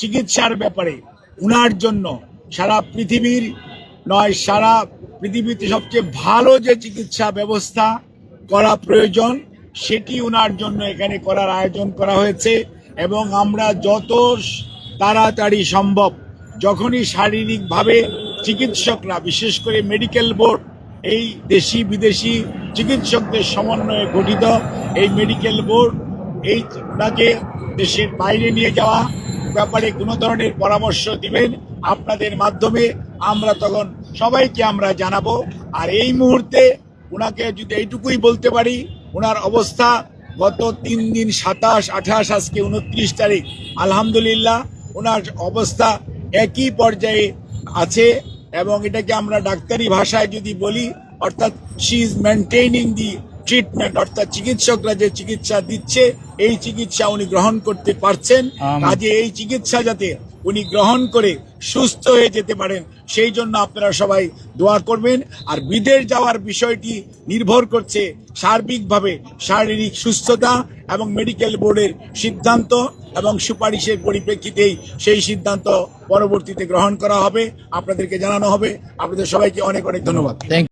চিকিৎসার ব্যাপারে উনার জন্য সারা পৃথিবীর নয়, সারা পৃথিবীতে সবচেয়ে ভালো যে চিকিৎসা ব্যবস্থা করা প্রয়োজন সেটি উনার জন্য এখানে করার আয়োজন করা হয়েছে। এবং আমরা যত তাড়াতাড়ি সম্ভব, যখনই শারীরিকভাবে চিকিৎসকরা, বিশেষ করে মেডিকেল বোর্ড, এই দেশি বিদেশি চিকিৎসকদের সমন্বয়ে গঠিত এই মেডিকেল বোর্ড এই ওনাকে দেশের বাইরে নিয়ে যাওয়া ব্যাপারে কোনো ধরনের পরামর্শ দিবেন আপনাদের মাধ্যমে, আমরা তখন সবাইকে আমরা জানাবো। আর এই মুহূর্তে ওনাকে যদি এইটুকুই বলতে পারি, ওনার অবস্থা গত 3 দিন 27, 28, আজকে 29 তারিখ, আলহামদুলিল্লাহ ওনার অবস্থা একই পর্যায়ে আছে। এবং এটাকে আমরা ডাক্তারি ভাষায় যদি বলি, অর্থাৎ শি ইজ মেনটেইনিং দি ট্রিটমেন্ট, অর্থাৎ চিকিৎসকরা যে চিকিৎসা দিচ্ছে এই চিকিৎসা উনি গ্রহণ করতে পারছেন। কাজে এই চিকিৎসা যাতে উনি গ্রহণ করে সুস্থ হয়ে যেতে পারেন সেই জন্য আপনারা সবাই দোয়া করবেন। আর বিদেশ যাওয়ার বিষয়টি নির্ভর করছে সার্বিকভাবে শারীরিক সুস্থতা এবং মেডিকেল বোর্ডের সিদ্ধান্ত এবং সুপারিশের পরিপ্রেক্ষিতেই সেই সিদ্ধান্ত পরবর্তীতে গ্রহণ করা হবে, আপনাদেরকে জানানো হবে। আপনাদের সবাইকে অনেক অনেক ধন্যবাদ।